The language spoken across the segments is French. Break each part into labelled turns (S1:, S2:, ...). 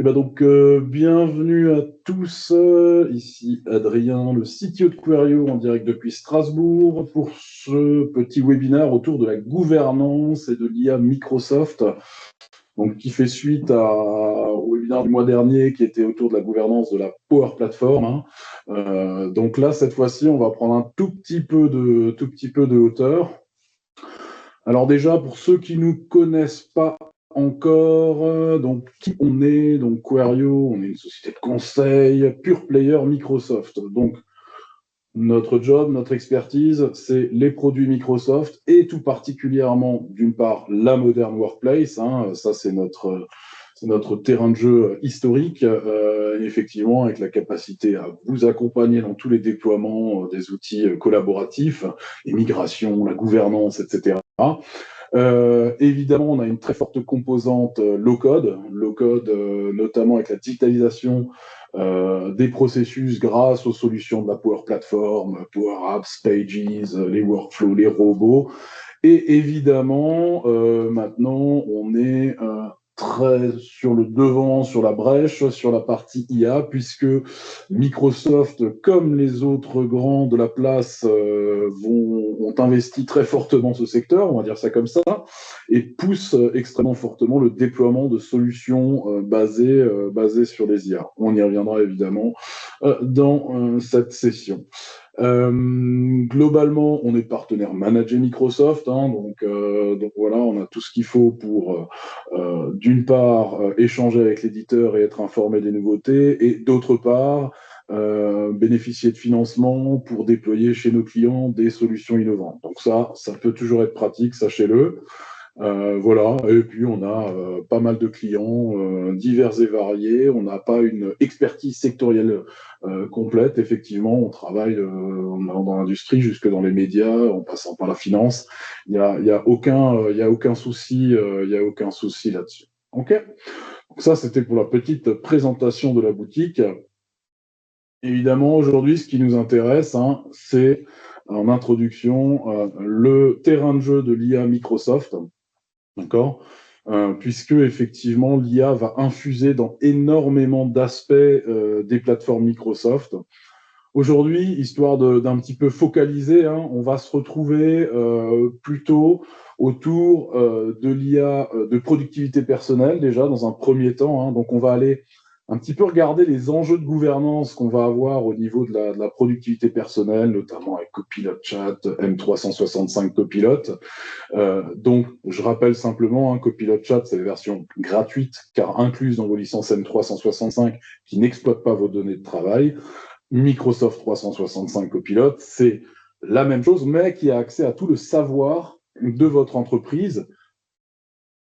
S1: Bienvenue à tous. Ici Adrien, le CTO de Querio en direct depuis Strasbourg pour ce petit webinaire autour de la gouvernance et de l'IA Microsoft. Donc, qui fait suite au webinaire du mois dernier qui était autour de la gouvernance de la Power Platform, hein. Donc là, cette fois-ci, on va prendre un tout petit peu de hauteur. Alors déjà, pour ceux qui nous connaissent pas encore, donc qui on est, donc Querio, on est une société de conseil, pure player Microsoft. Donc notre job, notre expertise, c'est les produits Microsoft et tout particulièrement, d'une part, la Modern Workplace, hein, ça c'est notre terrain de jeu historique, effectivement, avec la capacité à vous accompagner dans tous les déploiements des outils collaboratifs, les migrations, la gouvernance, etc. Évidemment, on a une très forte composante low-code, notamment avec la digitalisation des processus grâce aux solutions de la Power Platform, Power Apps, Pages, les workflows, les robots. Et évidemment, maintenant, on est très sur le devant, sur la brèche, sur la partie IA, puisque Microsoft, comme les autres grands de la place, ont investi très fortement ce secteur, on va dire ça comme ça, et poussent extrêmement fortement le déploiement de solutions basées sur les IA. On y reviendra évidemment dans cette session. Globalement, on est partenaire managé Microsoft, hein, donc voilà, on a tout ce qu'il faut pour, d'une part, échanger avec l'éditeur et être informé des nouveautés, et d'autre part, bénéficier de financement pour déployer chez nos clients des solutions innovantes. Donc ça peut toujours être pratique, sachez-le. Voilà, et puis on a pas mal de clients divers et variés. On n'a pas une expertise sectorielle complète. Effectivement, on travaille dans l'industrie jusque dans les médias, en passant par la finance. Il y a aucun souci, il y a aucun souci là-dessus. Ok. Donc ça, c'était pour la petite présentation de la boutique. Évidemment, aujourd'hui, ce qui nous intéresse, hein, c'est en introduction le terrain de jeu de l'IA Microsoft. D'accord. Puisque effectivement l'IA va infuser dans énormément d'aspects des plateformes Microsoft. Aujourd'hui, histoire d'un petit peu focaliser, hein, on va se retrouver plutôt autour de l'IA de productivité personnelle déjà dans un premier temps, hein. Donc on va aller un petit peu regarder les enjeux de gouvernance qu'on va avoir au niveau de la productivité personnelle, notamment avec Copilot Chat, M365 Copilot. Donc, je rappelle simplement, hein, Copilot Chat, c'est la version gratuite, car incluse dans vos licences M365 qui n'exploitent pas vos données de travail. Microsoft 365 Copilot, c'est la même chose, mais qui a accès à tout le savoir de votre entreprise,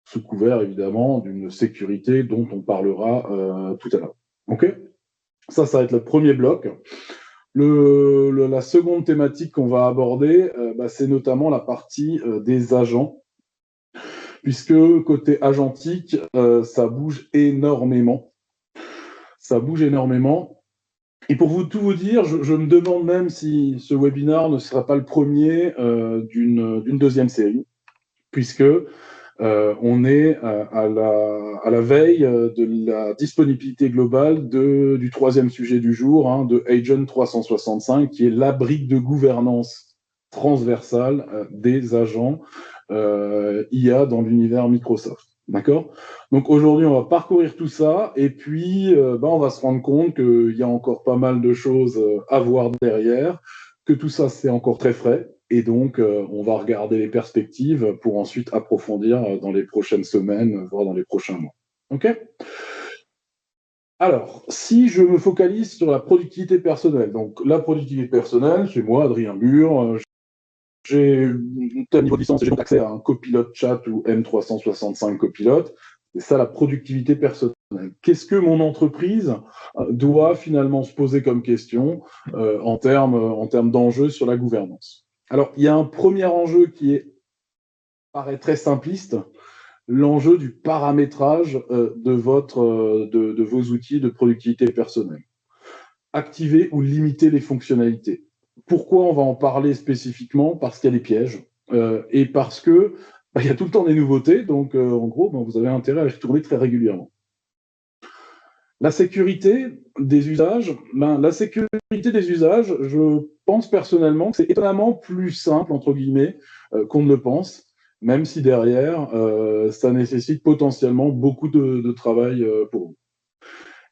S1: sous couvert évidemment d'une sécurité dont on parlera tout à l'heure. Ok. Ça va être le premier bloc. La seconde thématique qu'on va aborder, c'est notamment la partie des agents, puisque côté agentique, ça bouge énormément. Ça bouge énormément. Et pour tout vous dire, je me demande même si ce webinaire ne sera pas le premier d'une deuxième série, puisque on est à la veille de la disponibilité globale du troisième sujet du jour, hein, de Agent 365, qui est la brique de gouvernance transversale des agents IA dans l'univers Microsoft. D'accord. Donc aujourd'hui, on va parcourir tout ça et puis on va se rendre compte qu'il y a encore pas mal de choses à voir derrière, que tout ça, c'est encore très frais. Et donc, on va regarder les perspectives pour ensuite approfondir dans les prochaines semaines, voire dans les prochains mois. OK. Alors, si je me focalise sur la productivité personnelle, donc la productivité personnelle, c'est moi, Adrien Bure, j'ai un tel niveau de licence, j'ai accès à un Copilot Chat ou M365 Copilot. C'est ça la productivité personnelle. Qu'est-ce que mon entreprise doit finalement se poser comme question en termes d'enjeux sur la gouvernance? Alors, il y a un premier enjeu qui paraît très simpliste, l'enjeu du paramétrage de vos outils de productivité personnelle. Activer ou limiter les fonctionnalités. Pourquoi on va en parler spécifiquement? Parce qu'il y a des pièges et parce que il y a tout le temps des nouveautés, donc en gros, vous avez intérêt à y retourner très régulièrement. La sécurité des usages, la sécurité des usages, je pense personnellement que c'est étonnamment plus simple, entre guillemets, qu'on ne le pense, même si derrière, ça nécessite potentiellement beaucoup de travail pour vous.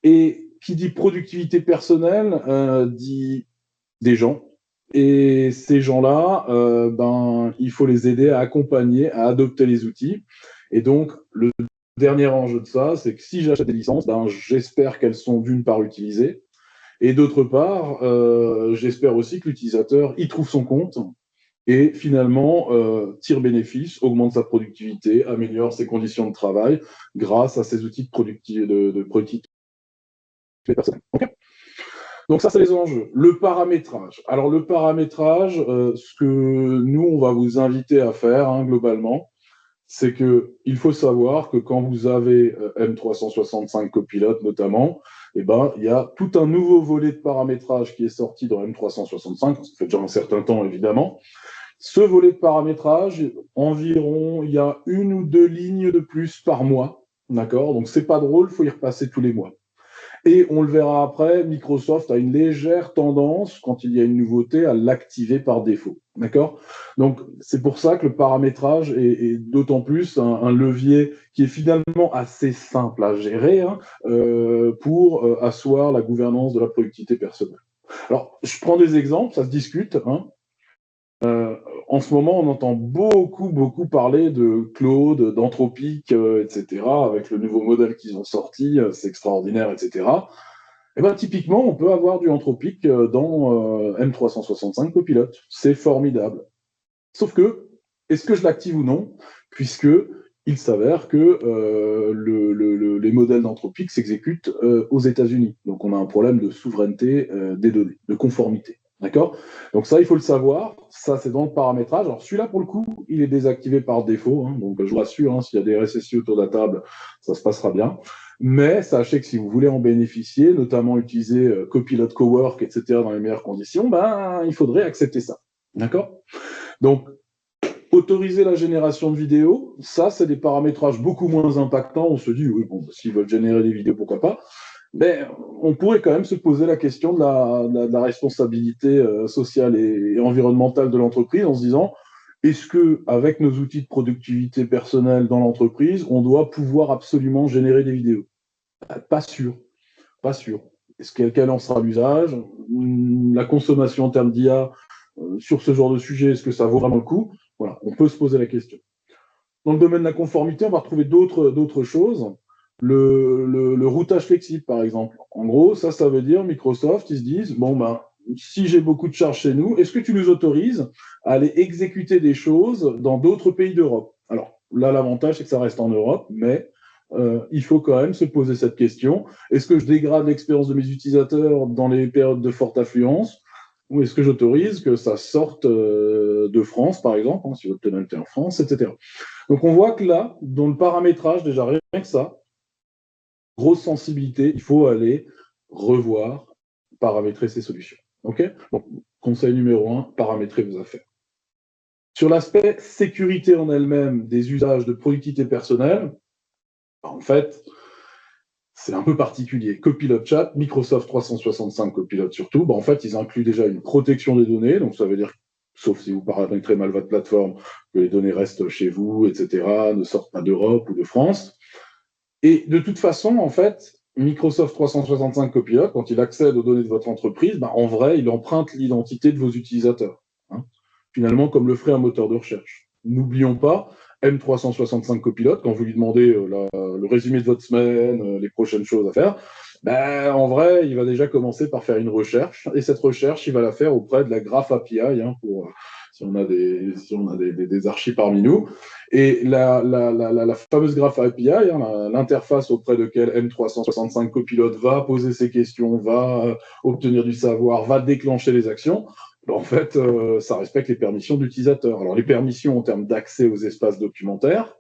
S1: Et qui dit productivité personnelle, dit des gens. Et ces gens-là, il faut les aider à accompagner, à adopter les outils. Et donc, le dernier enjeu de ça, c'est que si j'achète des licences, j'espère qu'elles sont d'une part utilisées, et d'autre part, j'espère aussi que l'utilisateur y trouve son compte et finalement tire bénéfice, augmente sa productivité, améliore ses conditions de travail grâce à ces outils de productivité personnelle. Okay, donc ça, c'est les enjeux. Le paramétrage. Alors le paramétrage, ce que nous, on va vous inviter à faire globalement, c'est qu'il faut savoir que quand vous avez M365 Copilot notamment, il y a tout un nouveau volet de paramétrage qui est sorti dans M365, ça fait déjà un certain temps évidemment. Ce volet de paramétrage, environ, il y a 1 ou 2 lignes de plus par mois, d'accord? Donc c'est pas drôle, il faut y repasser tous les mois. Et on le verra après, Microsoft a une légère tendance, quand il y a une nouveauté, à l'activer par défaut. D'accord? Donc, c'est pour ça que le paramétrage est d'autant plus un levier qui est finalement assez simple à gérer pour asseoir la gouvernance de la productivité personnelle. Alors, je prends des exemples, ça se discute. En ce moment, on entend beaucoup parler de Claude, d'Anthropic, etc., avec le nouveau modèle qu'ils ont sorti, c'est extraordinaire, etc. Et typiquement, on peut avoir du Anthropic dans M365 Copilot. C'est formidable. Sauf que, est-ce que je l'active ou non? Puisque il s'avère que les modèles d'Anthropic s'exécutent aux États-Unis. Donc, on a un problème de souveraineté des données, de conformité. D'accord? Donc, ça, il faut le savoir. Ça, c'est dans le paramétrage. Alors, celui-là, pour le coup, il est désactivé par défaut. Donc, je vous rassure, s'il y a des RSSI autour de la table, ça se passera bien. Mais sachez que si vous voulez en bénéficier, notamment utiliser Copilot Cowork, etc., dans les meilleures conditions, il faudrait accepter ça. D'accord? Donc, autoriser la génération de vidéos, ça, c'est des paramétrages beaucoup moins impactants. On se dit, oui, bon, s'ils veulent générer des vidéos, pourquoi pas. Mais on pourrait quand même se poser la question de la responsabilité sociale et environnementale de l'entreprise en se disant, est-ce que, avec nos outils de productivité personnelle dans l'entreprise, on doit pouvoir absolument générer des vidéos? Pas sûr, pas sûr. Est-ce quel en sera l'usage? La consommation en termes d'IA sur ce genre de sujet, est-ce que ça vaut vraiment le coup? Voilà, on peut se poser la question. Dans le domaine de la conformité, on va retrouver d'autres choses. Le routage flexible, par exemple. En gros, ça veut dire Microsoft, ils se disent, si j'ai beaucoup de charges chez nous, est-ce que tu nous autorises à aller exécuter des choses dans d'autres pays d'Europe? Alors là, l'avantage, c'est que ça reste en Europe, mais il faut quand même se poser cette question. Est-ce que je dégrade l'expérience de mes utilisateurs dans les périodes de forte affluence? Ou est-ce que j'autorise que ça sorte de France, par exemple, si votre pénalité est en France, etc. Donc on voit que là, dans le paramétrage, déjà rien que ça, grosse sensibilité, il faut aller revoir, paramétrer ces solutions. OK? Donc, conseil numéro 1, paramétrer vos affaires. Sur l'aspect sécurité en elle-même des usages de productivité personnelle, en fait, c'est un peu particulier. Copilot Chat, Microsoft 365 Copilot surtout, en fait, ils incluent déjà une protection des données, donc ça veut dire, sauf si vous paramétrez mal votre plateforme, que les données restent chez vous, etc., ne sortent pas d'Europe ou de France. Et de toute façon, en fait, Microsoft 365 Copilot, quand il accède aux données de votre entreprise, en vrai, il emprunte l'identité de vos utilisateurs. Finalement, comme le ferait un moteur de recherche. N'oublions pas, M365 Copilot, quand vous lui demandez le résumé de votre semaine, les prochaines choses à faire, en vrai, il va déjà commencer par faire une recherche, et cette recherche, il va la faire auprès de la Graph API, pour si on a des archis parmi nous. Et la fameuse Graph API, l'interface auprès de laquelle M365 Copilot va poser ses questions, va obtenir du savoir, va déclencher les actions, en fait, ça respecte les permissions d'utilisateur. Alors, les permissions en termes d'accès aux espaces documentaires,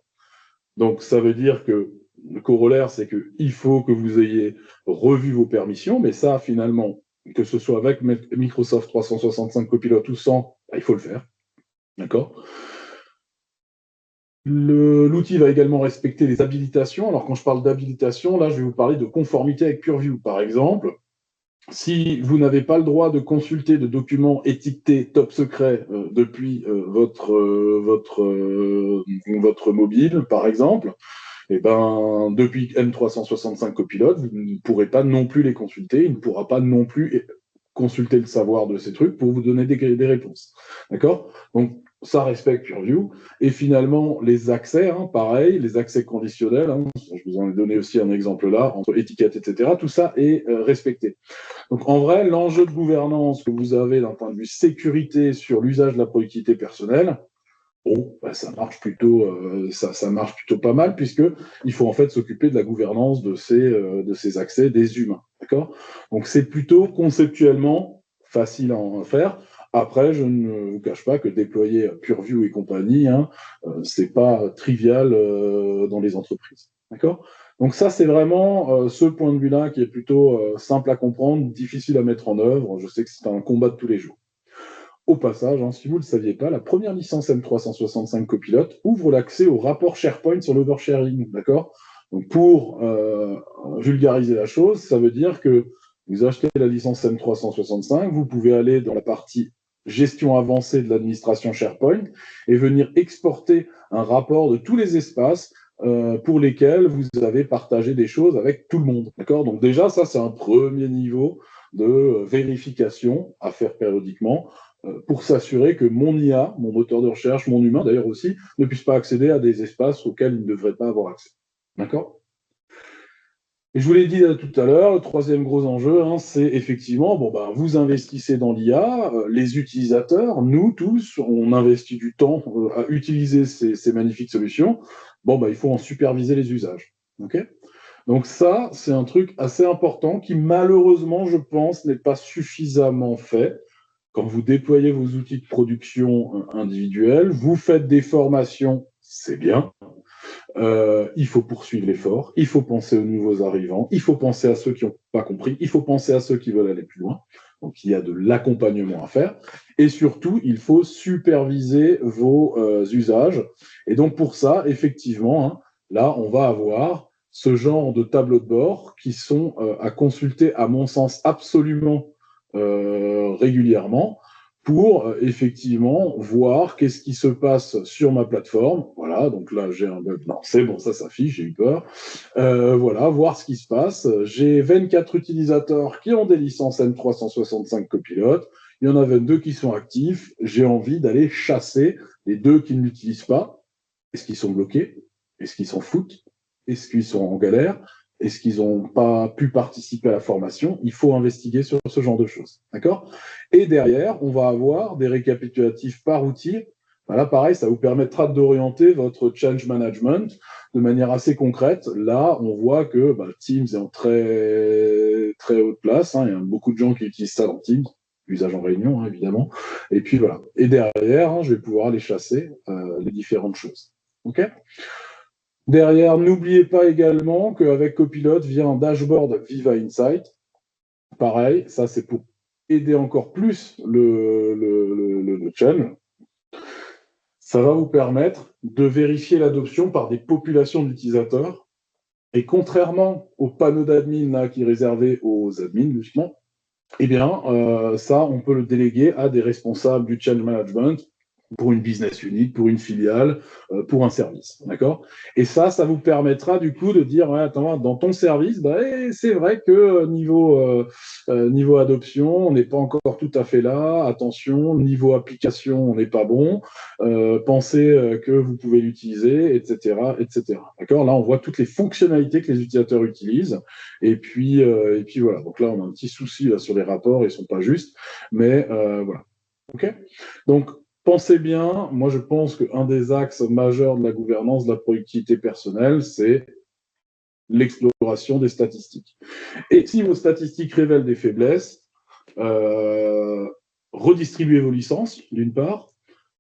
S1: donc ça veut dire que le corollaire, c'est qu'il faut que vous ayez revu vos permissions, mais ça, finalement, que ce soit avec Microsoft 365 Copilot ou sans, il faut le faire. D'accord? L'outil va également respecter les habilitations. Alors, quand je parle d'habilitation, là, je vais vous parler de conformité avec PureView, par exemple. Si vous n'avez pas le droit de consulter de documents étiquetés top secret depuis votre mobile, par exemple, et ben, depuis M365 Copilot, vous ne pourrez pas non plus les consulter. Il ne pourra pas non plus consulter le savoir de ces trucs pour vous donner des réponses. D'accord? Donc, ça respecte PureView. Et finalement, les accès, pareil, les accès conditionnels, je vous en ai donné aussi un exemple là, entre étiquettes, etc., tout ça est respecté. Donc, en vrai, l'enjeu de gouvernance que vous avez d'un point de vue sécurité sur l'usage de la productivité personnelle, bon, bah, ça marche plutôt pas mal, puisque il faut en fait s'occuper de la gouvernance de ces accès des humains. D'accord? Donc, c'est plutôt conceptuellement facile à faire. Après, je ne vous cache pas que déployer PureView et compagnie, c'est pas trivial dans les entreprises. D'accord? Donc ça, c'est vraiment ce point de vue-là qui est plutôt simple à comprendre, difficile à mettre en œuvre. Je sais que c'est un combat de tous les jours. Au passage, si vous ne le saviez pas, la première licence M365 Copilot ouvre l'accès au rapport SharePoint sur l'oversharing. D'accord? Donc pour vulgariser la chose, ça veut dire que vous achetez la licence M365, vous pouvez aller dans la partie gestion avancée de l'administration SharePoint et venir exporter un rapport de tous les espaces pour lesquels vous avez partagé des choses avec tout le monde. D'accord? Donc déjà, ça, c'est un premier niveau de vérification à faire périodiquement pour s'assurer que mon IA, mon moteur de recherche, mon humain d'ailleurs aussi, ne puisse pas accéder à des espaces auxquels il ne devrait pas avoir accès. D'accord? Et je vous l'ai dit tout à l'heure, le troisième gros enjeu, c'est effectivement, vous investissez dans l'IA, les utilisateurs, nous tous, on investit du temps à utiliser ces magnifiques solutions. Il faut en superviser les usages. Okay? Donc ça, c'est un truc assez important qui, malheureusement, je pense, n'est pas suffisamment fait. Quand vous déployez vos outils de production individuels, vous faites des formations, c'est bien. Il faut poursuivre l'effort, il faut penser aux nouveaux arrivants, il faut penser à ceux qui n'ont pas compris, il faut penser à ceux qui veulent aller plus loin. Donc il y a de l'accompagnement à faire. Et surtout, il faut superviser vos usages. Et donc pour ça, effectivement, là, on va avoir ce genre de tableaux de bord qui sont à consulter, à mon sens, absolument régulièrement pour effectivement voir qu'est-ce qui se passe sur ma plateforme. Voilà, donc là j'ai un bug. Non, c'est bon, ça s'affiche, j'ai eu peur. Voilà, voir ce qui se passe. J'ai 24 utilisateurs qui ont des licences M365 Copilot. Il y en a 22 qui sont actifs. J'ai envie d'aller chasser les 2 qui ne l'utilisent pas. Est-ce qu'ils sont bloqués? Est-ce qu'ils s'en foutent? Est-ce qu'ils sont en galère? Est-ce qu'ils n'ont pas pu participer à la formation? Il faut investiguer sur ce genre de choses. D'accord? Et derrière, on va avoir des récapitulatifs par outil. Là, pareil, ça vous permettra d'orienter votre change management de manière assez concrète. Là, on voit que Teams est en très, très haute place. Il y a beaucoup de gens qui utilisent ça dans Teams, usage en réunion, évidemment. Et puis voilà. Et derrière, je vais pouvoir aller chasser les différentes choses. OK? Derrière, n'oubliez pas également qu'avec Copilot vient un dashboard Viva Insight. Pareil, ça c'est pour aider encore plus le channel. Ça va vous permettre de vérifier l'adoption par des populations d'utilisateurs. Et contrairement au panneau d'admin qui est réservé aux admins, justement, ça, on peut le déléguer à des responsables du change management pour une business unit, pour une filiale, pour un service. D'accord? Et ça vous permettra du coup de dire, attends, dans ton service, c'est vrai que niveau adoption, on n'est pas encore tout à fait là. Attention, niveau application, on n'est pas bon. Pensez que vous pouvez l'utiliser, etc., etc. D'accord? Là, on voit toutes les fonctionnalités que les utilisateurs utilisent. Et puis voilà. Donc là, on a un petit souci là, sur les rapports, ils ne sont pas justes. Mais voilà. OK? Donc, pensez bien, moi je pense qu'un des axes majeurs de la gouvernance de la productivité personnelle, c'est l'exploration des statistiques. Et si vos statistiques révèlent des faiblesses, redistribuez vos licences, d'une part,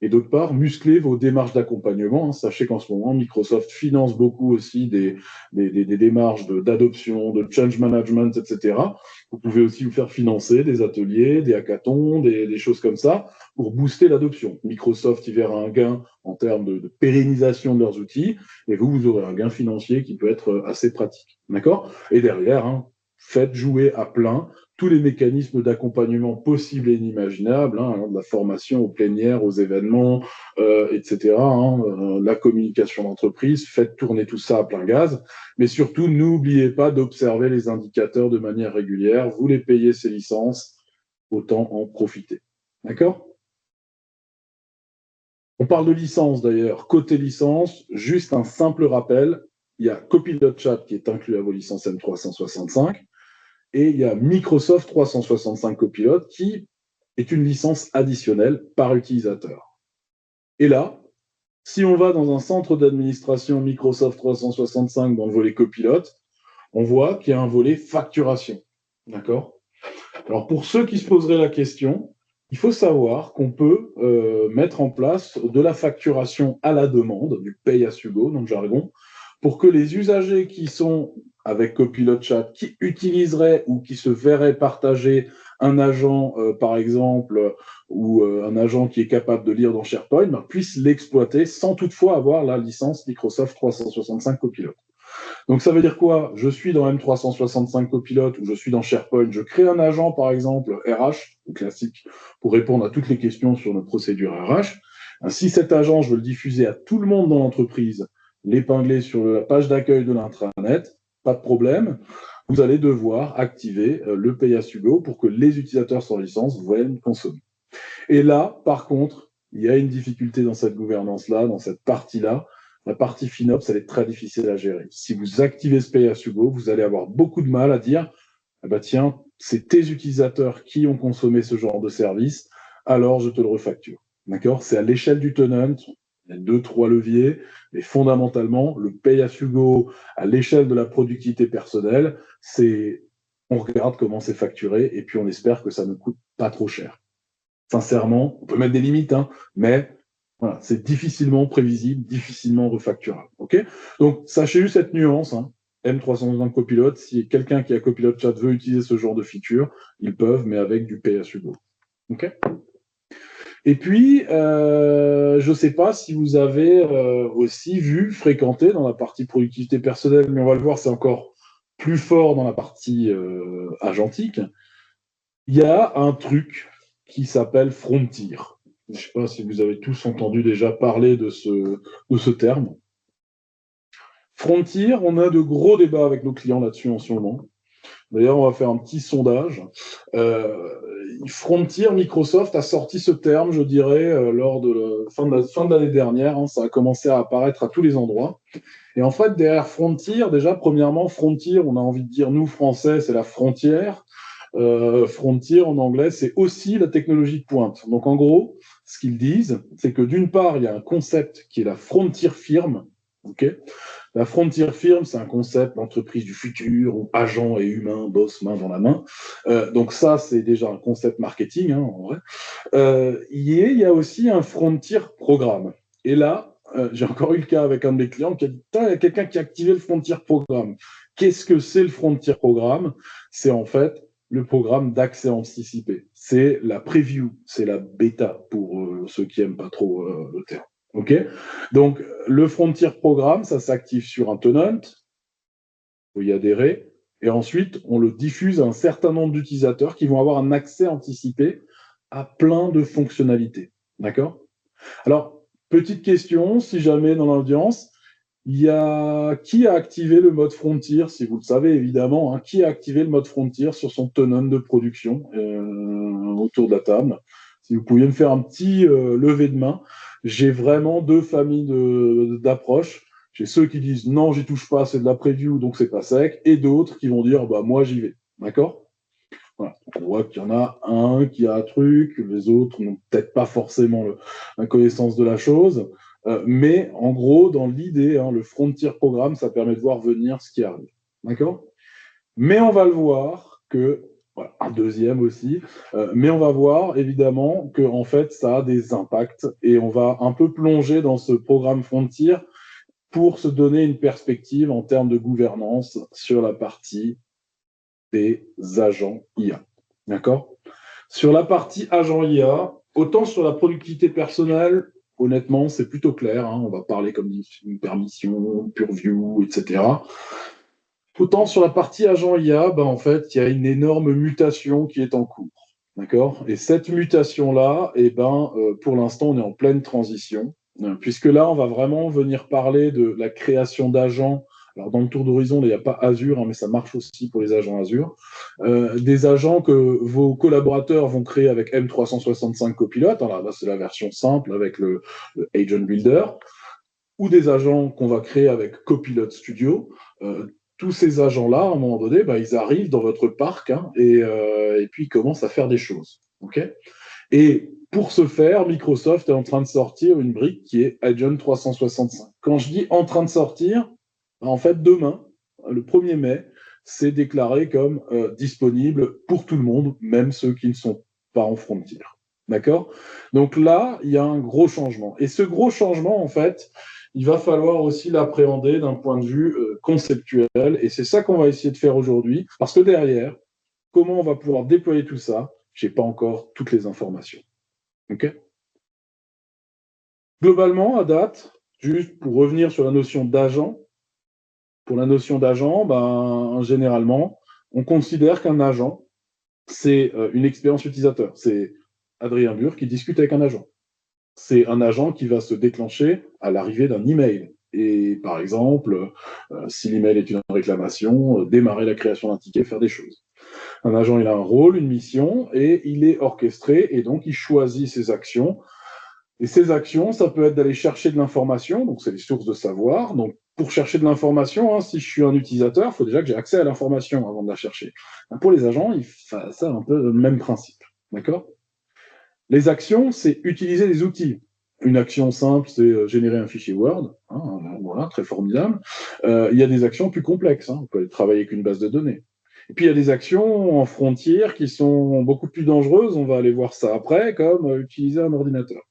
S1: Et d'autre part, muscler vos démarches d'accompagnement. Sachez qu'en ce moment, Microsoft finance beaucoup aussi des démarches d'adoption, de change management, etc. Vous pouvez aussi vous faire financer des ateliers, des hackathons, des choses comme ça pour booster l'adoption. Microsoft y verra un gain en termes de pérennisation de leurs outils et vous aurez un gain financier qui peut être assez pratique. D'accord? Et derrière, faites jouer à plein tous les mécanismes d'accompagnement possibles et inimaginables, de la formation aux plénières, aux événements, etc., la communication d'entreprise, faites tourner tout ça à plein gaz, mais surtout, n'oubliez pas d'observer les indicateurs de manière régulière, vous les payez ces licences, autant en profiter. D'accord? On parle de licence d'ailleurs. Côté licence, juste un simple rappel, il y a Copilot Chat qui est inclus à vos licences M365, et il y a Microsoft 365 Copilot qui est une licence additionnelle par utilisateur. Et là, si on va dans un centre d'administration Microsoft 365 dans le volet Copilot, on voit qu'il y a un volet facturation. D'accord? Alors pour ceux qui se poseraient la question, il faut savoir qu'on peut mettre en place de la facturation à la demande, du pay as you go dans le jargon, pour que les usagers qui sont avec Copilot Chat, qui utiliseraient ou qui se verraient partager un agent, par exemple, ou un agent qui est capable de lire dans SharePoint, puissent l'exploiter sans toutefois avoir la licence Microsoft 365 Copilot. Donc ça veut dire quoi? Je suis dans M365 Copilot ou je suis dans SharePoint, je crée un agent, par exemple, RH, classique, pour répondre à toutes les questions sur notre procédure RH. Si cet agent, je veux le diffuser à tout le monde dans l'entreprise, l'épingler sur la page d'accueil de l'intranet, pas de problème. Vous allez devoir activer le Pay as you go pour que les utilisateurs sans licence viennent consommer. Et là, par contre, il y a une difficulté dans cette gouvernance-là, dans cette partie-là. La partie FinOps, elle est très difficile à gérer. Si vous activez ce Pay as you go, vous allez avoir beaucoup de mal à dire tiens, c'est tes utilisateurs qui ont consommé ce genre de service, alors je te le refacture. D'accord? C'est à l'échelle du tenant, il y a 2-3 leviers, mais fondamentalement, le Pay as you go à l'échelle de la productivité personnelle, c'est on regarde comment c'est facturé et puis on espère que ça ne coûte pas trop cher. Sincèrement, on peut mettre des limites, mais voilà, c'est difficilement prévisible, difficilement refacturable. Okay, donc, sachez juste cette nuance. M320 Copilot, si quelqu'un qui a Copilot Chat veut utiliser ce genre de feature, ils peuvent, mais avec du pay as you go. Okay, et puis, je ne sais pas si vous avez aussi vu, fréquenté dans la partie productivité personnelle, mais on va le voir, c'est encore plus fort dans la partie agentique. Il y a un truc qui s'appelle Frontier. Je ne sais pas si vous avez tous entendu déjà parler de ce terme. Frontier, on a de gros débats avec nos clients là-dessus en ce moment. D'ailleurs, on va faire un petit sondage. Frontier, Microsoft a sorti ce terme, je dirais, lors de la fin de l'année dernière. Ça a commencé à apparaître à tous les endroits. Et en fait, derrière Frontier, déjà, premièrement, Frontier, on a envie de dire, nous, Français, c'est la frontière. Frontier, en anglais, c'est aussi la technologie de pointe. Donc, en gros, ce qu'ils disent, c'est que d'une part, il y a un concept qui est la frontier firm. Okay, la frontier firm, c'est un concept d'entreprise du futur où agents et humains bossent main dans la main. Donc ça, c'est déjà un concept marketing, en vrai. Il y a aussi un frontier programme. Et là, j'ai encore eu le cas avec un de mes clients qui a dit « il y a quelqu'un qui a activé le frontier programme ». Qu'est-ce que c'est le frontier programme? C'est en fait le programme d'accès anticipé. C'est la preview, c'est la bêta pour ceux qui n'aiment pas trop le terme. Ok, donc le Frontier Programme, ça s'active sur un tenant, faut y adhérer, et ensuite on le diffuse à un certain nombre d'utilisateurs qui vont avoir un accès anticipé à plein de fonctionnalités. D'accord? Alors, petite question, si jamais dans l'audience, il y a qui a activé le mode Frontier, si vous le savez évidemment, qui a activé le mode Frontier sur son tenant de production autour de la table? Si vous pouviez me faire un petit lever de main. J'ai vraiment deux familles d'approches. J'ai ceux qui disent non, j'y touche pas, c'est de la preview, donc c'est pas sec, et d'autres qui vont dire moi j'y vais. D'accord? Voilà. On voit qu'il y en a un qui a un truc, les autres n'ont peut-être pas forcément la connaissance de la chose, mais en gros, dans l'idée, le Frontier Programme, ça permet de voir venir ce qui arrive. D'accord? Mais on va le voir que Voilà, un deuxième aussi. Mais on va voir évidemment que en fait, ça a des impacts et on va un peu plonger dans ce programme Frontier pour se donner une perspective en termes de gouvernance sur la partie des agents IA. D'accord? Sur la partie agent IA, autant sur la productivité personnelle, honnêtement, c'est plutôt clair. Hein, on va parler comme une permission, purview, etc. Autant sur la partie agent IA, ben, en fait, il y a une énorme mutation qui est en cours. D'accord? Et cette mutation-là, eh ben, pour l'instant, on est en pleine transition, puisque là, on va vraiment venir parler de la création d'agents. Alors, dans le tour d'horizon, il n'y a pas Azure, hein, mais ça marche aussi pour les agents Azure. Des agents que vos collaborateurs vont créer avec M365 Copilot. Alors là, c'est la version simple avec le Agent Builder, ou des agents qu'on va créer avec Copilot Studio. Tous ces agents-là, à un moment donné, bah, ils arrivent dans votre parc, hein, et puis ils commencent à faire des choses. Okay, et pour ce faire, Microsoft est en train de sortir une brique qui est Agent 365. Quand je dis en train de sortir, en fait, demain, le 1er mai, c'est déclaré comme disponible pour tout le monde, même ceux qui ne sont pas en Frontier. D'accord? Donc là, il y a un gros changement. Et ce gros changement, en fait, il va falloir aussi l'appréhender d'un point de vue conceptuel. Et c'est ça qu'on va essayer de faire aujourd'hui. Parce que derrière, comment on va pouvoir déployer tout ça, je n'ai pas encore toutes les informations. Okay, globalement, à date, juste pour revenir sur la notion d'agent, pour la notion d'agent, ben, généralement, on considère qu'un agent, c'est une expérience utilisateur. C'est Adrien Burr qui discute avec un agent. C'est un agent qui va se déclencher à l'arrivée d'un email. Et par exemple, si l'email est une réclamation, démarrer la création d'un ticket, faire des choses. Un agent, il a un rôle, une mission, et il est orchestré, et donc il choisit ses actions. Et ces actions, ça peut être d'aller chercher de l'information, donc c'est des sources de savoir. Donc pour chercher de l'information, hein, si je suis un utilisateur, il faut déjà que j'ai accès à l'information avant de la chercher. Pour les agents, ça un peu le même principe. D'accord? Les actions, c'est utiliser des outils. Une action simple, c'est générer un fichier Word. Hein, voilà, très formidable. Il y a des actions plus complexes. Hein, on peut travailler avec une base de données. Et puis il y a des actions en frontière qui sont beaucoup plus dangereuses. On va aller voir ça après, comme utiliser un ordinateur.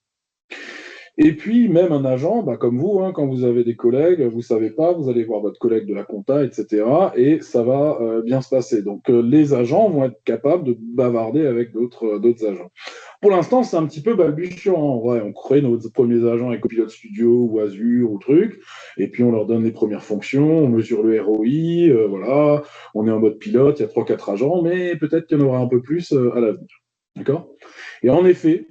S1: Et puis, même un agent, bah, comme vous, hein, quand vous avez des collègues, vous savez pas, vous allez voir votre collègue de la compta, etc., et ça va bien se passer. Donc, les agents vont être capables de bavarder avec d'autres agents. Pour l'instant, c'est un petit peu balbutiant. En vrai, on crée nos premiers agents avec Copilot Studio ou Azure ou truc, et puis on leur donne les premières fonctions, on mesure le ROI, voilà, on est en mode pilote, il y a 3-4 agents, mais peut-être qu'il y en aura un peu plus à l'avenir. D'accord? Et en effet,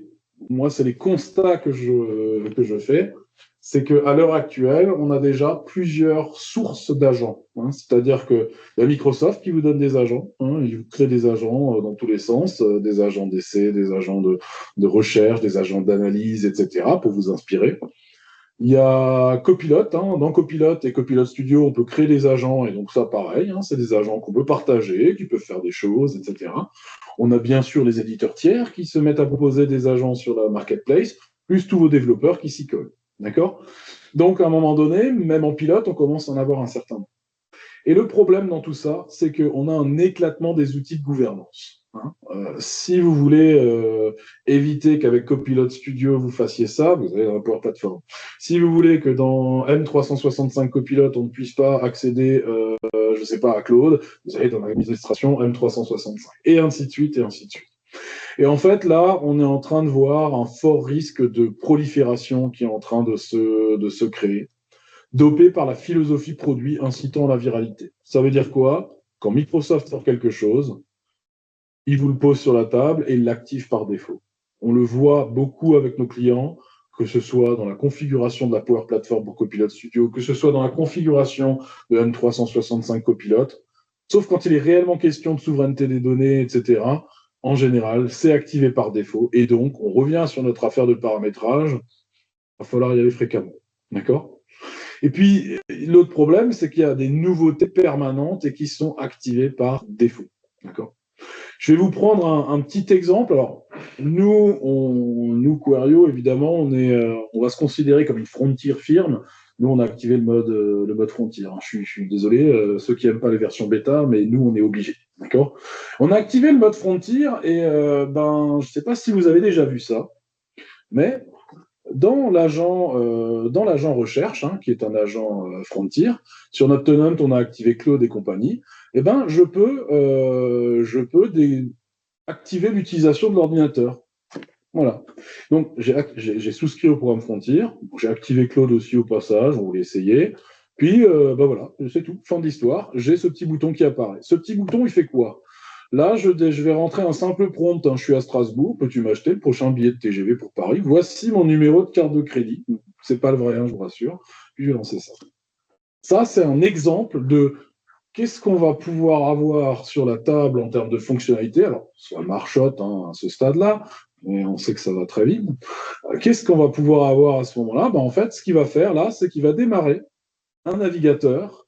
S1: moi, c'est les constats que je fais, c'est qu'à l'heure actuelle, on a déjà plusieurs sources d'agents. Hein, c'est-à-dire qu'il y a Microsoft qui vous donne des agents, hein, ils vous créent des agents dans tous les sens, des agents d'essai, des agents de recherche, des agents d'analyse, etc., pour vous inspirer. Il y a Copilot, hein, dans Copilot et Copilot Studio, on peut créer des agents, et donc ça, pareil, hein, c'est des agents qu'on peut partager, qui peuvent faire des choses, etc. On a bien sûr les éditeurs tiers qui se mettent à proposer des agents sur la marketplace, plus tous vos développeurs qui s'y collent. D'accord? Donc, à un moment donné, même en pilote, on commence à en avoir un certain nombre. Et le problème dans tout ça, c'est qu'on a un éclatement des outils de gouvernance. Hein. Si vous voulez éviter qu'avec Copilot Studio, vous fassiez ça, vous allez dans la Power Platform. Si vous voulez que dans M365 Copilot, on ne puisse pas accéder, je ne sais pas, à Claude, vous allez dans l'administration M365. Et ainsi de suite, et ainsi de suite. Et en fait, là, on est en train de voir un fort risque de prolifération qui est en train de se créer, dopé par la philosophie produit incitant à la viralité. Ça veut dire quoi? Quand Microsoft sort quelque chose, il vous le pose sur la table et il l'active par défaut. On le voit beaucoup avec nos clients, que ce soit dans la configuration de la Power Platform pour Copilot Studio, que ce soit dans la configuration de M365 Copilot, sauf quand il est réellement question de souveraineté des données, etc., en général, c'est activé par défaut. Et donc, on revient sur notre affaire de paramétrage. Il va falloir y aller fréquemment. D'accord? Et puis, l'autre problème, c'est qu'il y a des nouveautés permanentes et qui sont activées par défaut. D'accord? Je vais vous prendre un petit exemple. Alors, nous, Querio, évidemment, on va se considérer comme une frontier firme. Nous, on a activé le mode frontier. Je suis désolé, ceux qui n'aiment pas les versions bêta, mais nous, on est obligés. D'accord? On a activé le mode Frontier et je ne sais pas si vous avez déjà vu ça, mais dans l'agent recherche, hein, qui est un agent Frontier, sur notre tenant, on a activé Claude et compagnie, eh ben, je peux activer l'utilisation de l'ordinateur. Voilà. Donc, j'ai souscrit au programme Frontier. J'ai activé Claude aussi au passage. On voulait essayer. Puis, voilà, c'est tout. Fin de l'histoire. J'ai ce petit bouton qui apparaît. Ce petit bouton, il fait quoi? Là, je vais rentrer un simple prompt. Hein. Je suis à Strasbourg. Peux-tu m'acheter le prochain billet de TGV pour Paris? Voici mon numéro de carte de crédit. C'est pas le vrai, hein, je vous rassure. Puis, je vais lancer ça. Ça, c'est un exemple de qu'est-ce qu'on va pouvoir avoir sur la table en termes de fonctionnalité. Alors, soit marchotte hein, à ce stade-là, mais on sait que ça va très vite. Qu'est-ce qu'on va pouvoir avoir à ce moment-là? En fait, ce qu'il va faire là, c'est qu'il va démarrer un navigateur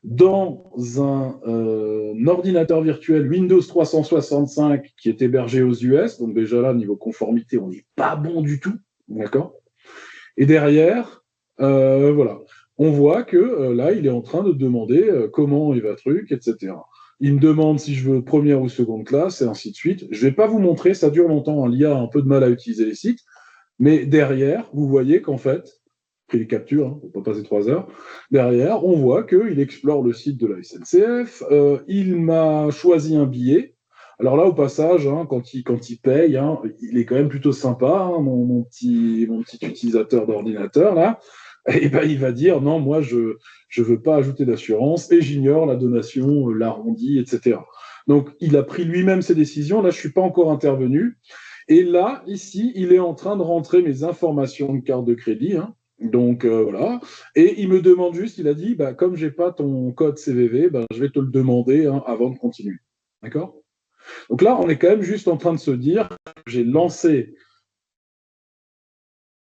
S1: dans un ordinateur virtuel Windows 365 qui est hébergé aux US. Donc déjà là, niveau conformité, on n'est pas bon du tout. D'accord? Et derrière, voilà, on voit que là, il est en train de demander comment il va truc, etc. Il me demande si je veux première ou seconde classe, et ainsi de suite. Je ne vais pas vous montrer, ça dure longtemps. Hein. L'IA a un peu de mal à utiliser les sites, mais derrière, vous voyez qu'en fait, pris les captures, hein, on peut pas passer 3 heures, derrière, on voit qu'il explore le site de la SNCF, il m'a choisi un billet. Alors là, au passage, hein, quand il paye, hein, il est quand même plutôt sympa, hein, mon petit utilisateur d'ordinateur, là. Et ben, il va dire, non, moi, je veux pas ajouter d'assurance et j'ignore la donation, l'arrondi, etc. Donc, il a pris lui-même ses décisions. Là, je suis pas encore intervenu. Et là, ici, il est en train de rentrer mes informations de carte de crédit. Hein. Donc voilà. Et il me demande juste, il a dit, comme j'ai pas ton code CVV, je vais te le demander hein, avant de continuer. D'accord? Donc là, on est quand même juste en train de se dire, j'ai lancé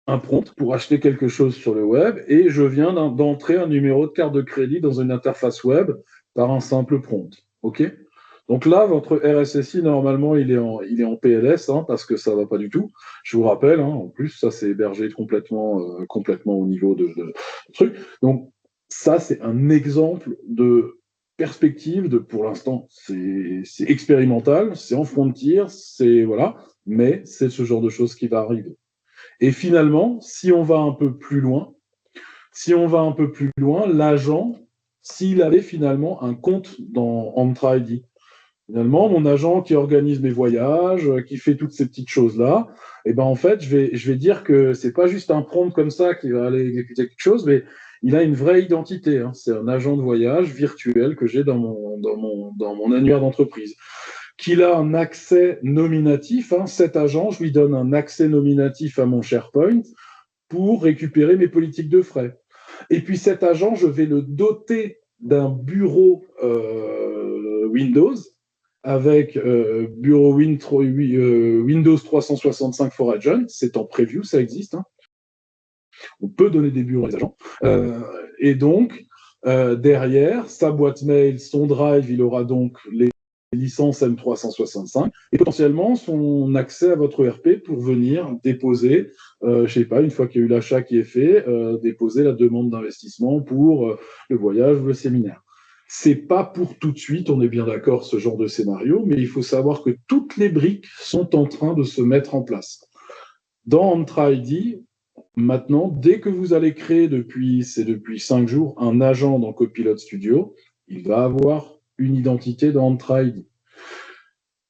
S1: un prompt pour acheter quelque chose sur le web et je viens d'entrer un numéro de carte de crédit dans une interface web par un simple prompt. OK? Donc là, votre RSSI, normalement, il est en PLS, hein, parce que ça ne va pas du tout. Je vous rappelle, hein, en plus, ça, c'est hébergé complètement au niveau de truc. Donc, ça, c'est un exemple de perspective pour l'instant, c'est expérimental, c'est en frontier, c'est, voilà, mais c'est ce genre de choses qui va arriver. Et finalement, si on va un peu plus loin, l'agent, s'il avait finalement un compte dans Entra ID, finalement, mon agent qui organise mes voyages, qui fait toutes ces petites choses-là, et en fait, je vais dire que c'est pas juste un prompt comme ça qui va aller exécuter quelque chose, mais il a une vraie identité. Hein. C'est un agent de voyage virtuel que j'ai dans mon annuaire d'entreprise. Qu'il a un accès nominatif, hein, cet agent, je lui donne un accès nominatif à mon SharePoint pour récupérer mes politiques de frais. Et puis cet agent, je vais le doter d'un bureau Windows avec Windows 365 for Agent, c'est en preview, ça existe. Hein. On peut donner des bureaux à des agents. Et donc, derrière, sa boîte mail, son drive, il aura donc les licences M365 et potentiellement son accès à votre ERP pour venir déposer, je sais pas, une fois qu'il y a eu l'achat qui est fait, déposer la demande d'investissement pour le voyage ou le séminaire. C'est pas pour tout de suite, on est bien d'accord, ce genre de scénario, mais il faut savoir que toutes les briques sont en train de se mettre en place. Dans Entra ID, maintenant, dès que vous allez créer depuis 5 jours un agent dans Copilot Studio, il va avoir une identité dans Entra ID.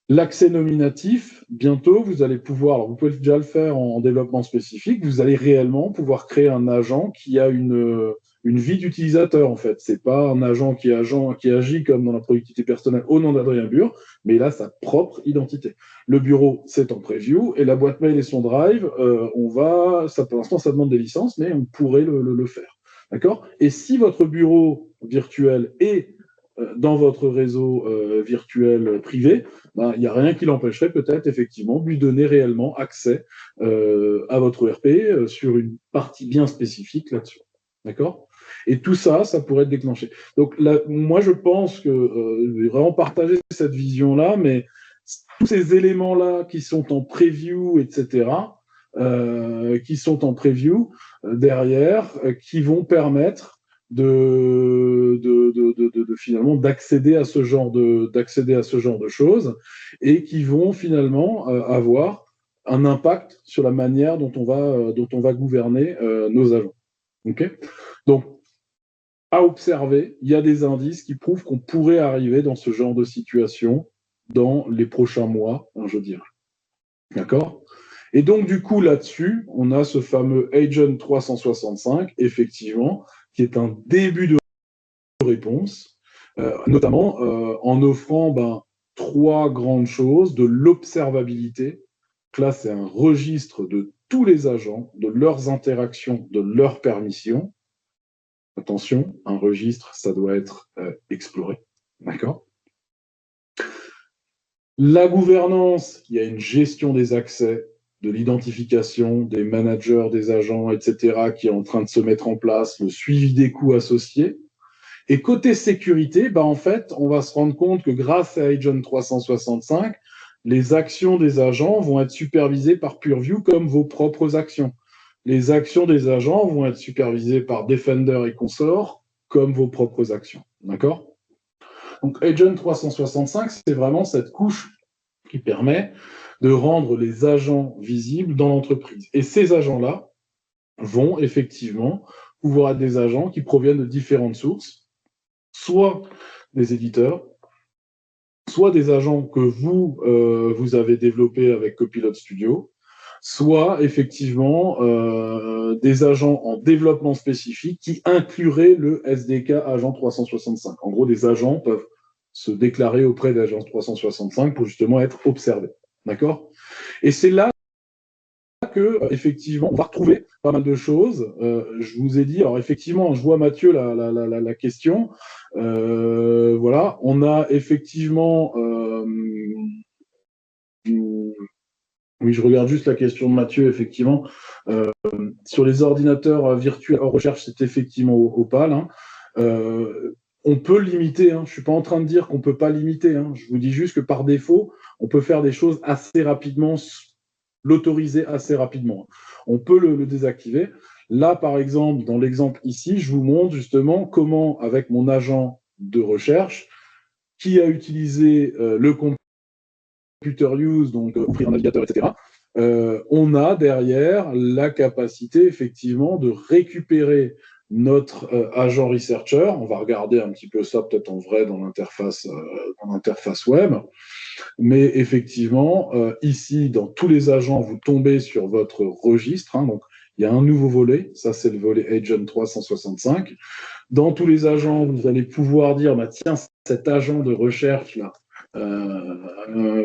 S1: L'accès nominatif, bientôt, vous allez pouvoir, alors vous pouvez déjà le faire en développement spécifique, vous allez réellement pouvoir créer un agent qui a une vie d'utilisateur, en fait. C'est pas un agent qui agit comme dans la productivité personnelle au nom d'Adrien Bure, mais il a sa propre identité. Le bureau, c'est en preview, et la boîte mail et son drive, pour l'instant, ça demande des licences, mais on pourrait le faire. D'accord? Et si votre bureau virtuel est dans votre réseau virtuel privé, il n'y a rien qui l'empêcherait peut-être effectivement de lui donner réellement accès à votre ERP sur une partie bien spécifique là-dessus. D'accord? Et tout ça, ça pourrait être déclenché. Donc là, moi, je pense que je vais vraiment partager cette vision-là, mais tous ces éléments-là qui sont en preview, etc., qui sont en preview derrière, qui vont permettre finalement d'accéder à ce genre de choses et qui vont finalement avoir un impact sur la manière dont on va gouverner nos agents. Okay, donc, à observer, il y a des indices qui prouvent qu'on pourrait arriver dans ce genre de situation dans les prochains mois, hein, je dirais. D'accord? Et donc, du coup, là-dessus, on a ce fameux Agent 365, effectivement, qui est un début de réponse, notamment en offrant trois grandes choses, de l'observabilité. Là, c'est un registre de tous les agents, de leurs interactions, de leurs permissions. Attention, un registre, ça doit être exploré. D'accord? La gouvernance, il y a une gestion des accès, de l'identification, des managers, des agents, etc., qui est en train de se mettre en place, le suivi des coûts associés. Et côté sécurité, en fait, on va se rendre compte que grâce à Agent 365, les actions des agents vont être supervisées par Purview comme vos propres actions. Les actions des agents vont être supervisées par Defender et consorts comme vos propres actions. D'accord? Donc, Agent 365, c'est vraiment cette couche qui permet de rendre les agents visibles dans l'entreprise. Et ces agents-là vont effectivement pouvoir être des agents qui proviennent de différentes sources, soit des éditeurs, soit des agents que vous avez développés avec Copilot Studio, soit effectivement des agents en développement spécifique qui incluraient le SDK Agent 365. En gros, des agents peuvent se déclarer auprès d'Agent 365 pour justement être observés. D'accord? Et c'est là que, effectivement, on va retrouver pas mal de choses. Je vous ai dit, alors effectivement, je vois Mathieu la question. Voilà, on a effectivement. Oui, je regarde juste la question de Mathieu, effectivement. Sur les ordinateurs virtuels hors recherche, c'est effectivement Opal. Hein. On peut limiter, hein. Je ne suis pas en train de dire qu'on ne peut pas limiter. Hein. Je vous dis juste que par défaut, on peut faire des choses assez rapidement, l'autoriser assez rapidement. On peut le désactiver. Là, par exemple, dans l'exemple ici, je vous montre justement comment, avec mon agent de recherche, qui a utilisé le computer use, donc ouvrir un navigateur, etc., on a derrière la capacité effectivement de récupérer notre agent researcher. On va regarder un petit peu ça peut-être en vrai dans l'interface web. Mais effectivement, ici, dans tous les agents, vous tombez sur votre registre. Hein, donc, il y a un nouveau volet. Ça, c'est le volet Agent 365. Dans tous les agents, vous allez pouvoir dire, tiens, cet agent de recherche là,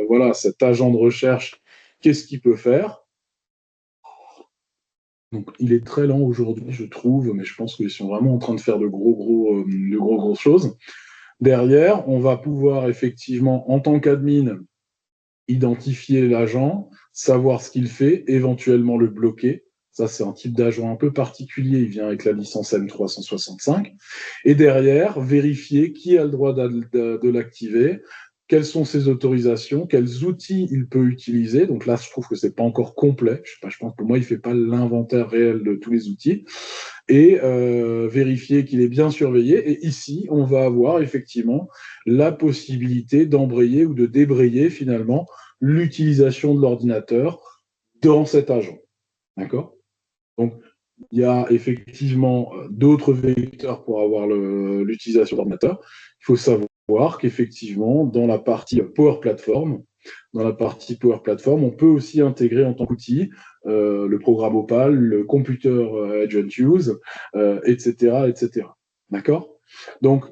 S1: voilà, cet agent de recherche, qu'est-ce qu'il peut faire? Donc, il est très lent aujourd'hui, je trouve, mais je pense qu'ils sont vraiment en train de faire de gros choses. Derrière, on va pouvoir effectivement, en tant qu'admin, identifier l'agent, savoir ce qu'il fait, éventuellement le bloquer. Ça, c'est un type d'agent un peu particulier, il vient avec la licence M365. Et derrière, vérifier qui a le droit de l'activer, quelles sont ses autorisations, quels outils il peut utiliser. Donc là, je trouve que c'est pas encore complet. Je sais pas, je pense que pour moi, il fait pas l'inventaire réel de tous les outils. Et vérifier qu'il est bien surveillé. Et ici, on va avoir effectivement la possibilité d'embrayer ou de débrayer finalement l'utilisation de l'ordinateur dans cet agent. D'accord? Donc, il y a effectivement d'autres vecteurs pour avoir l'utilisation de l'ordinateur. Il faut savoir qu'effectivement, dans la partie Power Platform, on peut aussi intégrer en tant qu'outil le programme Opal, le Computer Agent Use, etc., etc. D'accord? Donc,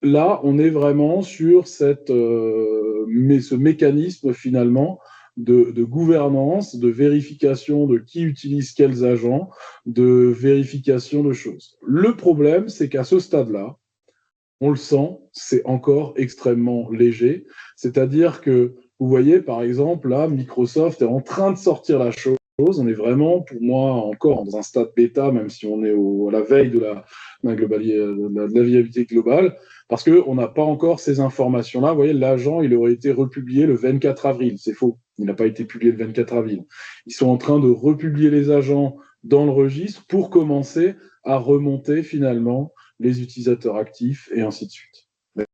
S1: là, on est vraiment sur ce mécanisme finalement de gouvernance, de vérification de qui utilise quels agents, de vérification de choses. Le problème, c'est qu'à ce stade-là, on le sent, c'est encore extrêmement léger. C'est-à-dire que, vous voyez, par exemple, là, Microsoft est en train de sortir la chose. On est vraiment, pour moi, encore dans un stade bêta, même si on est à la veille de la viabilité globale, parce qu'on n'a pas encore ces informations-là. Vous voyez, l'agent, il aurait été republié le 24 avril. C'est faux. Il n'a pas été publié le 24 avril. Ils sont en train de republier les agents dans le registre pour commencer à remonter finalement les utilisateurs actifs et ainsi de suite.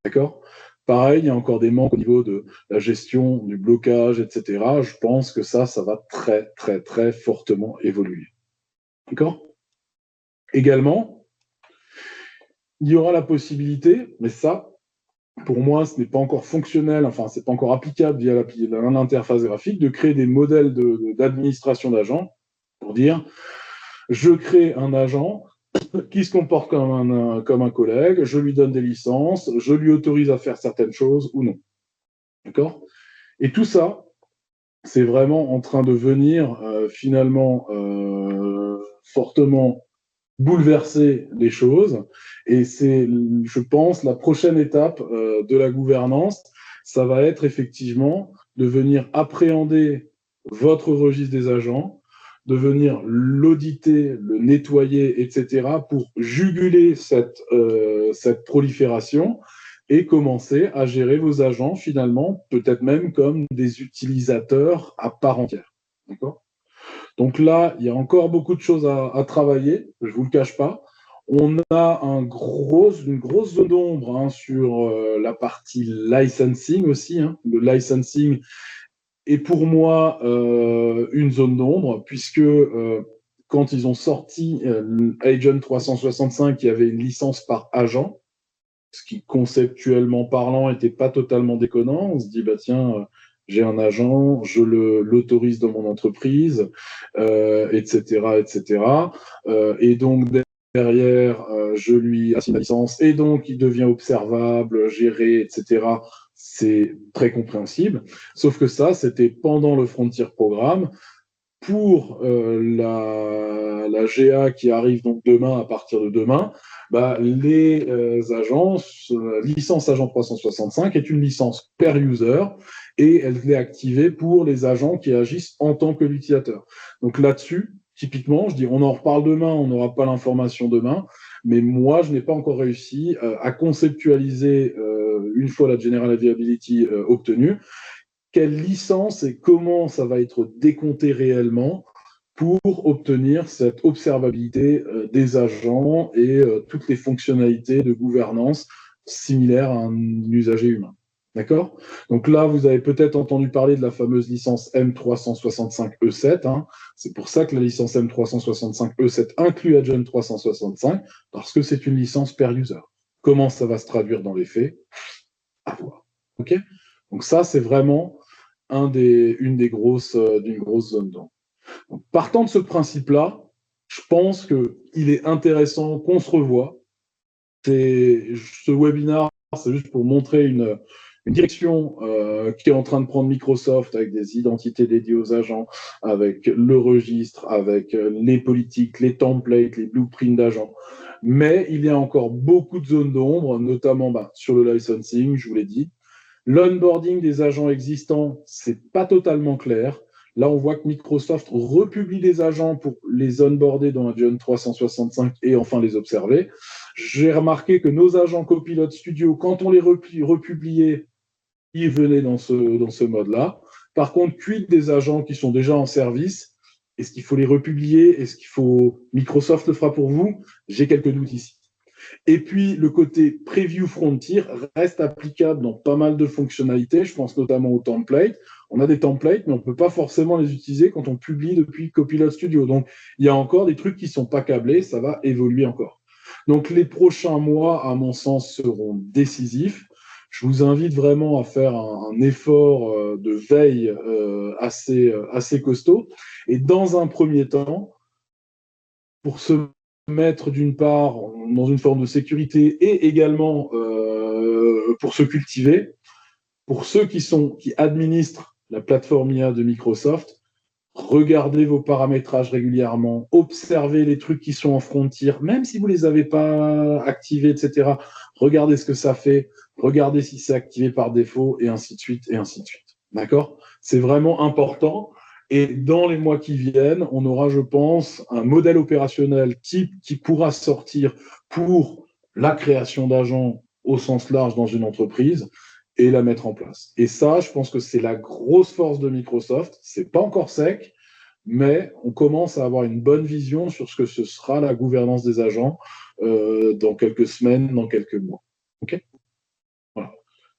S1: D'accord ? Pareil, il y a encore des manques au niveau de la gestion du blocage, etc. Je pense que ça va très, très, très fortement évoluer. D'accord ? Également, il y aura la possibilité, mais ça, pour moi, ce n'est pas encore fonctionnel, enfin, c'est pas encore applicable via l'interface graphique, de créer des modèles d'administration d'agents pour dire, je crée un agent qui se comporte comme un collègue, je lui donne des licences, je lui autorise à faire certaines choses ou non. D'accord ? Et tout ça, c'est vraiment en train de venir finalement fortement bouleverser les choses. Et c'est, je pense, la prochaine étape de la gouvernance, ça va être effectivement de venir appréhender votre registre des agents, de venir l'auditer, le nettoyer, etc., pour juguler cette prolifération et commencer à gérer vos agents, finalement, peut-être même comme des utilisateurs à part entière. D'accord ? Donc là, il y a encore beaucoup de choses à travailler, je ne vous le cache pas. On a une grosse zone d'ombre sur la partie licensing aussi. Le licensing est pour moi une zone d'ombre, puisque quand ils ont sorti Agent 365, il y avait une licence par agent, ce qui conceptuellement parlant n'était pas totalement déconnant. On se dit, bah tiens, j'ai un agent, je l'autorise dans mon entreprise, etc., etc. Et donc derrière, je lui assigne la licence, et donc il devient observable, géré, etc. C'est très compréhensible. Sauf que ça, c'était pendant le Frontier Programme. Pour la GA qui arrive donc demain, à partir de demain, bah, les agences, licence agent 365 est une licence per user et elle est activée pour les agents qui agissent en tant que l'utilisateur. Donc là-dessus, typiquement, je dis, on en reparle demain, on n'aura pas l'information demain, mais moi, je n'ai pas encore réussi à conceptualiser, une fois la General Availability obtenue, quelle licence et comment ça va être décompté réellement pour obtenir cette observabilité des agents et toutes les fonctionnalités de gouvernance similaires à un usager humain. D'accord ? Donc là, vous avez peut-être entendu parler de la fameuse licence M365E7. C'est pour ça que la licence M365E7 inclut Agent 365, parce que c'est une licence per user. Comment ça va se traduire dans les faits ? À voir. OK ? Donc ça, c'est vraiment d'une grosse zone d'ombre. Partant de ce principe-là, je pense qu'il est intéressant qu'on se revoie. Ce webinaire, c'est juste pour montrer une direction qui est en train de prendre Microsoft avec des identités dédiées aux agents, avec le registre, avec les politiques, les templates, les blueprints d'agents. Mais il y a encore beaucoup de zones d'ombre, notamment sur le licensing, je vous l'ai dit. L'onboarding des agents existants, c'est pas totalement clair. Là, on voit que Microsoft republie les agents pour les onboarder dans Agent 365 et enfin les observer. J'ai remarqué que nos agents Copilot Studio, quand on les republiait, ils venaient dans ce mode-là. Par contre, quid des agents qui sont déjà en service? Est-ce qu'il faut les republier? Est-ce qu'il faut Microsoft le fera pour vous? J'ai quelques doutes ici. Et puis, le côté Preview Frontier reste applicable dans pas mal de fonctionnalités. Je pense notamment aux templates. On a des templates, mais on ne peut pas forcément les utiliser quand on publie depuis Copilot Studio. Donc, il y a encore des trucs qui ne sont pas câblés. Ça va évoluer encore. Donc, les prochains mois, à mon sens, seront décisifs. Je vous invite vraiment à faire un effort de veille assez costaud. Et dans un premier temps, pour se mettre d'une part dans une forme de sécurité et également pour se cultiver. Pour ceux qui administrent la plateforme IA de Microsoft, regardez vos paramétrages régulièrement, observez les trucs qui sont en frontier, même si vous ne les avez pas activés, etc. Regardez ce que ça fait, regardez si c'est activé par défaut, et ainsi de suite, et ainsi de suite. D'accord ? C'est vraiment important. Et dans les mois qui viennent, on aura, je pense, un modèle opérationnel type qui pourra sortir pour la création d'agents au sens large dans une entreprise et la mettre en place. Et ça, je pense que c'est la grosse force de Microsoft. C'est pas encore sec, mais on commence à avoir une bonne vision sur ce que ce sera la gouvernance des agents dans quelques semaines, dans quelques mois. OK ? Voilà.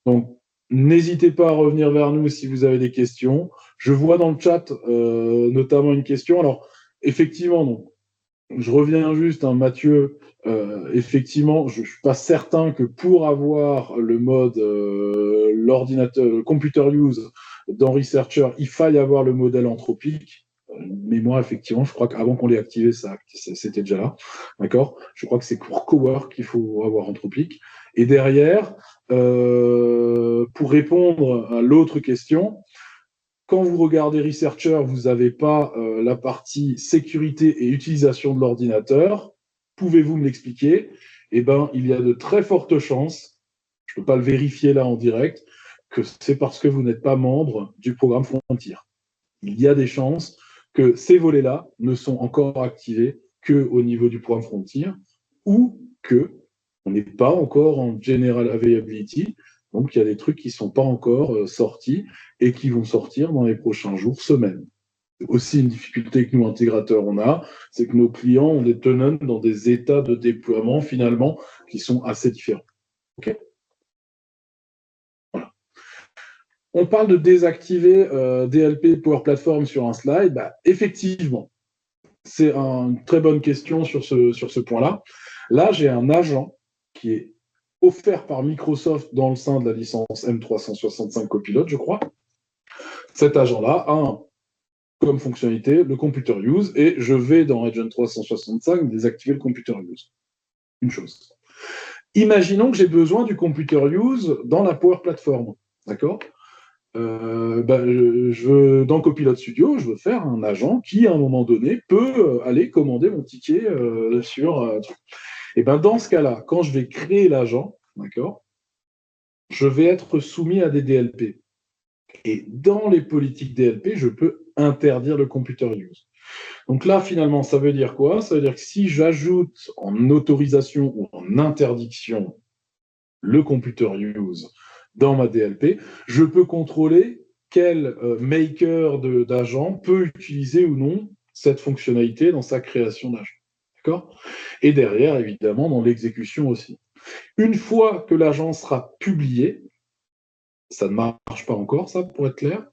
S1: Donc, n'hésitez pas à revenir vers nous si vous avez des questions. Je vois dans le chat notamment une question. Alors, effectivement, donc, je reviens juste, hein, Mathieu. Effectivement, je ne suis pas certain que pour avoir le mode l'ordinateur, le computer use dans Researcher, il faille avoir le modèle anthropique. Mais moi, effectivement, je crois qu'avant qu'on l'ait activé, c'était déjà là. D'accord ? Je crois que c'est pour Cowork qu'il faut avoir anthropique. Et derrière, pour répondre à l'autre question, quand vous regardez Researcher, vous n'avez pas la partie sécurité et utilisation de l'ordinateur. Pouvez-vous me l'expliquer ? Eh bien, il y a de très fortes chances, je ne peux pas le vérifier là en direct, que c'est parce que vous n'êtes pas membre du programme Frontier. Il y a des chances que ces volets-là ne sont encore activés qu'au niveau du programme Frontier ou que on n'est pas encore en General Availability. Donc, il y a des trucs qui ne sont pas encore sortis et qui vont sortir dans les prochains jours, semaines. Aussi, une difficulté que nous, intégrateurs, on a, c'est que nos clients ont des tenants dans des états de déploiement, finalement, qui sont assez différents. OK ? Voilà. On parle de désactiver DLP Power Platform sur un slide. Bah, effectivement, c'est une très bonne question sur ce point-là. Là, j'ai un agent qui est offert par Microsoft dans le sein de la licence M365 Copilot, je crois. Cet agent-là a comme fonctionnalité le Computer Use et je vais dans Agent 365 désactiver le Computer Use. Une chose. Imaginons que j'ai besoin du Computer Use dans la Power Platform. D'accord ? Dans Copilot Studio, je veux faire un agent qui, à un moment donné, peut aller commander mon ticket sur. Et ben dans ce cas-là, quand je vais créer l'agent, d'accord, je vais être soumis à des DLP. Et dans les politiques DLP, je peux interdire le computer use. Donc là, finalement, ça veut dire quoi ? Ça veut dire que si j'ajoute en autorisation ou en interdiction le computer use dans ma DLP, je peux contrôler quel maker d'agent peut utiliser ou non cette fonctionnalité dans sa création d'agent. D'accord ? Et derrière, évidemment, dans l'exécution aussi. Une fois que l'agent sera publié, ça ne marche pas encore, ça, pour être clair.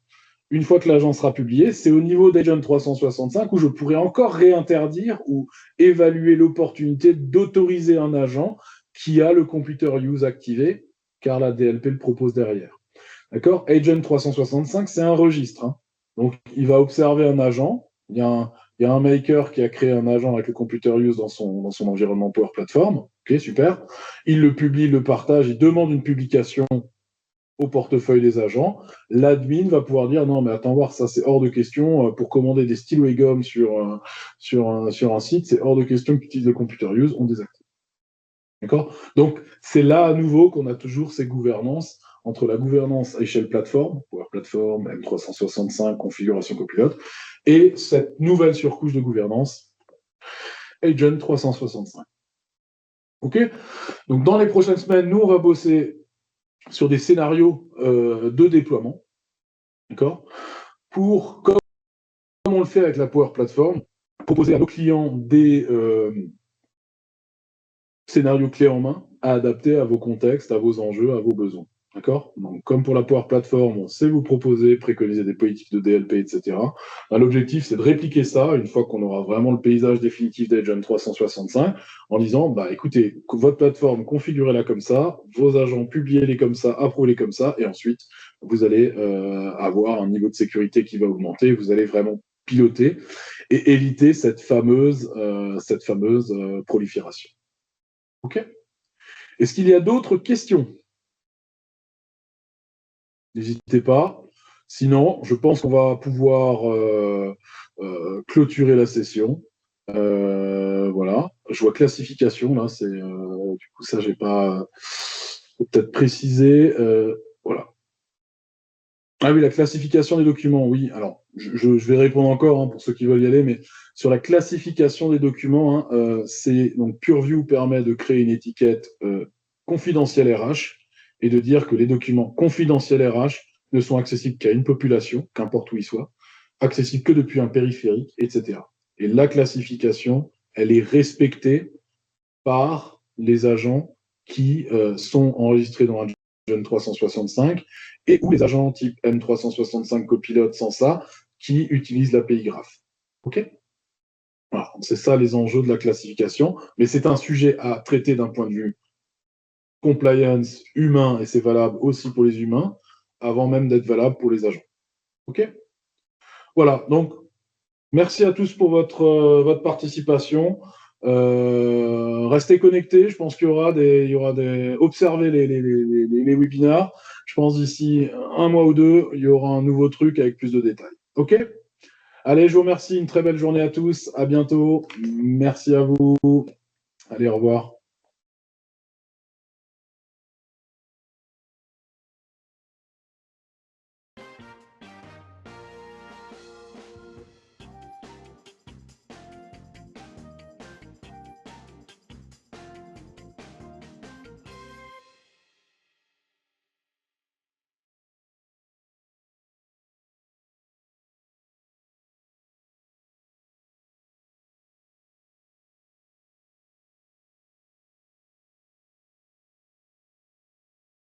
S1: Une fois que l'agent sera publié, c'est au niveau d'Agent 365 où je pourrais encore réinterdire ou évaluer l'opportunité d'autoriser un agent qui a le computer use activé, car la DLP le propose derrière. D'accord ? Agent 365, c'est un registre. Hein. Donc, il va observer un agent. Il y a un maker qui a créé un agent avec le computer use dans son environnement Power Platform. Ok, super. Il le publie, il le partage, il demande une publication au portefeuille des agents. L'admin va pouvoir dire non, mais attends voir, ça c'est hors de question. Pour commander des stylos et gommes sur un site, c'est hors de question que tu utilises le computer use, on désactive. D'accord ? Donc, c'est là à nouveau qu'on a toujours ces gouvernances entre la gouvernance à échelle plateforme, Power Platform, M365, configuration copilote, et cette nouvelle surcouche de gouvernance, Agent 365. OK ? Donc, dans les prochaines semaines, nous, on va bosser sur des scénarios de déploiement, d'accord ? Pour, comme on le fait avec la Power Platform, proposer à nos clients des scénarios clés en main à adapter à vos contextes, à vos enjeux, à vos besoins. D'accord ? Donc, comme pour la Power Platform, on sait vous proposer, préconiser des politiques de DLP, etc. L'objectif, c'est de répliquer ça une fois qu'on aura vraiment le paysage définitif d'Agent 365 en disant, bah, écoutez, votre plateforme, configurez-la comme ça, vos agents, publiez-les comme ça, approuvez-les comme ça, et ensuite, vous allez avoir un niveau de sécurité qui va augmenter, vous allez vraiment piloter et éviter cette fameuse prolifération. OK ? Est-ce qu'il y a d'autres questions ? N'hésitez pas. Sinon, je pense qu'on va pouvoir clôturer la session. Voilà. Je vois classification, là, c'est du coup ça, j'ai pas peut-être précisé. Voilà. Ah oui, la classification des documents, oui. Alors, je vais répondre encore hein, pour ceux qui veulent y aller, mais sur la classification des documents, c'est donc Purview permet de créer une étiquette confidentielle RH et de dire que les documents confidentiels RH ne sont accessibles qu'à une population, qu'importe où ils soient. accessible que depuis un périphérique, etc. Et la classification, elle est respectée par les agents qui sont enregistrés dans un Gen 365 et ou les agents type M365 copilote sans ça qui utilisent l'API Graph. OK? Voilà, c'est ça les enjeux de la classification, mais c'est un sujet à traiter d'un point de vue compliance humain, et c'est valable aussi pour les humains, avant même d'être valable pour les agents. OK? Voilà, donc merci à tous pour votre participation. Restez connectés, je pense qu'il y aura des observez les webinars. Je pense d'ici un mois ou deux, il y aura un nouveau truc avec plus de détails. OK? Allez, je vous remercie, une très belle journée à tous, à bientôt. Merci à vous. Allez, au revoir.